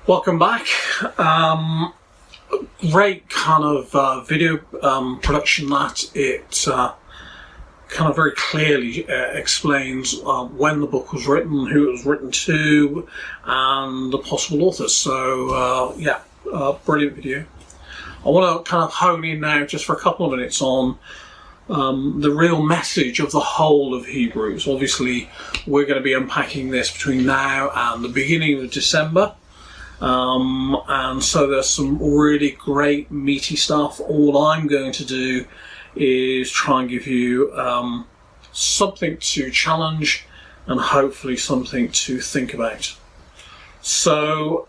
Welcome back. Great kind of video production that it kind of very clearly explains when the book was written, who it was written to, and the possible authors. So brilliant video. I want to kind of hone in now just for a couple of minutes on the real message of the whole of Hebrews. Obviously, we're going to be unpacking this between now and the beginning of December. And so there's some really great meaty stuff. All I'm going to do is try and give you something to challenge and hopefully something to think about. So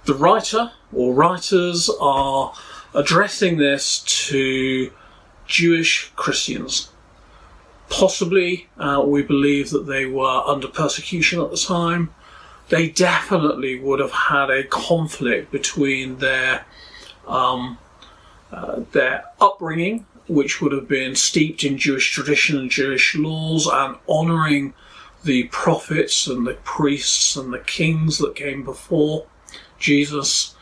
the writer or writers are addressing this to Jewish Christians. Possibly, we believe that they were under persecution at the time. They definitely would have had a conflict between their upbringing, which would have been steeped in Jewish tradition and Jewish laws, and honouring the prophets and the priests and the kings that came before Jesus.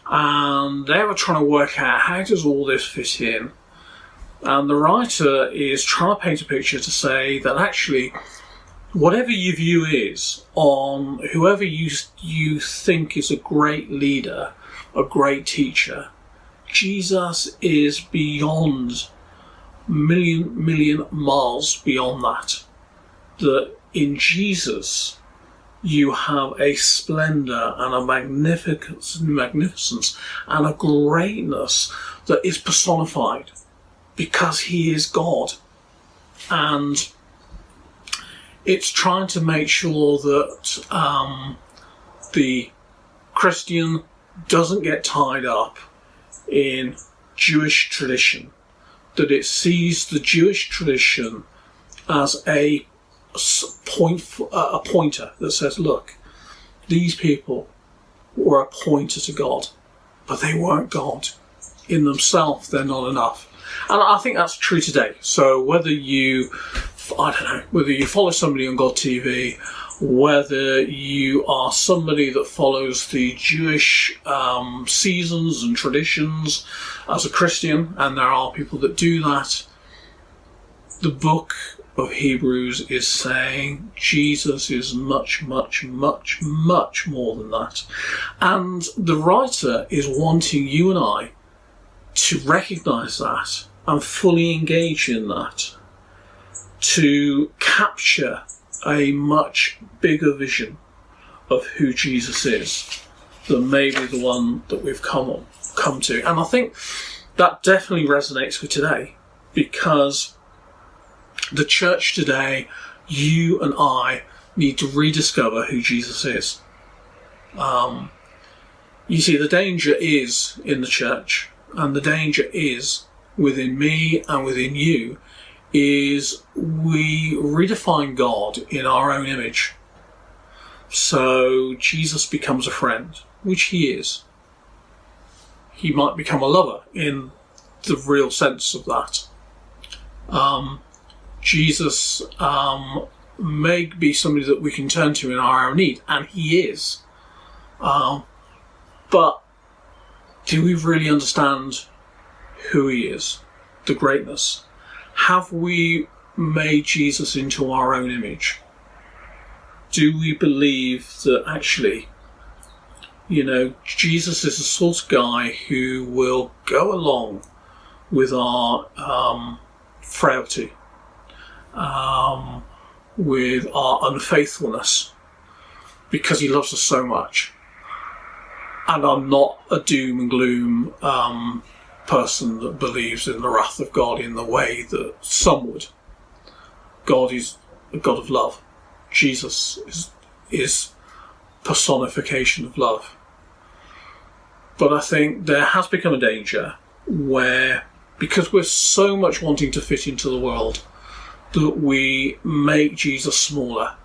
And they were trying to work out, how does all this fit in? And the writer is trying to paint a picture to say that actually, whatever your view is on whoever you think is a great leader, a great teacher, Jesus is beyond million miles beyond that. That in Jesus you have a splendour and a magnificence and a greatness that is personified because he is God. And it's trying to make sure that the Christian doesn't get tied up in Jewish tradition, that it sees the Jewish tradition as a pointer that says, look, these people were a pointer to God, but they weren't God. In themselves, they're not enough. And I think that's true today. So whether you follow somebody on God TV, whether you are somebody that follows the Jewish seasons and traditions as a Christian, and there are people that do that, the book of Hebrews is saying Jesus is much, much, much, much more than that. And the writer is wanting you and I to recognise that and fully engage in that, to capture a much bigger vision of who Jesus is than maybe the one that we've come to. And I think that definitely resonates with today, because the church today, you and I, need to rediscover who Jesus is. You see, the danger is in the church, and the danger is within me and within you, is we redefine God in our own image. So Jesus becomes a friend, which he is. He might become a lover in the real sense of that. Jesus may be somebody that we can turn to in our own need, and he is. But do we really understand who he is? The greatness? Have we made Jesus into our own image? Do we believe that actually, Jesus is the sort of guy who will go along with our frailty, with our unfaithfulness, because he loves us so much? And I'm not a doom and gloom person that believes in the wrath of God in the way that some would. God is a God of love. Jesus is personification of love. But I think there has become a danger where, because we're so much wanting to fit into the world, that we make Jesus smaller.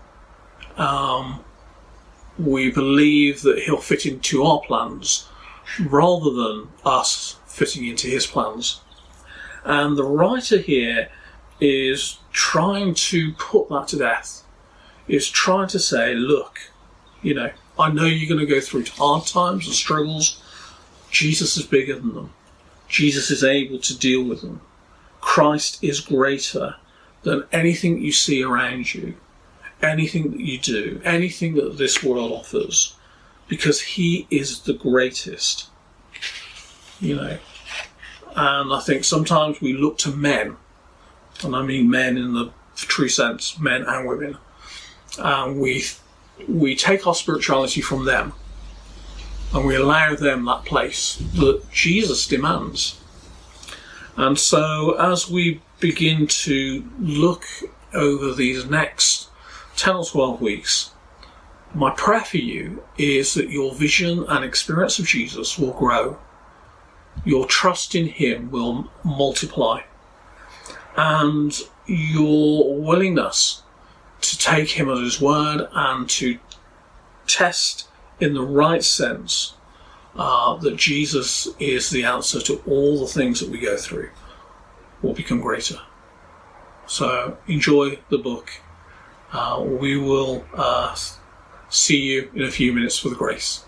We believe that he'll fit into our plans rather than us fitting into his plans. And the writer here is trying to put that to death, is trying to say, look, I know you're going to go through hard times and struggles. Jesus is bigger than them. Jesus is able to deal with them. Christ is greater than anything you see around you, anything that you do, anything that this world offers, because he is the greatest. You know, and I think sometimes we look to men, and I mean men in the true sense, men and women, and we take our spirituality from them, and we allow them that place that Jesus demands. And so as we begin to look over these next 10 or 12 weeks, my prayer for you is that your vision and experience of Jesus will grow. Your trust in him will multiply. And your willingness to take him at his word and to test in the right sense that Jesus is the answer to all the things that we go through will become greater. So enjoy the book. We will see you in a few minutes with grace.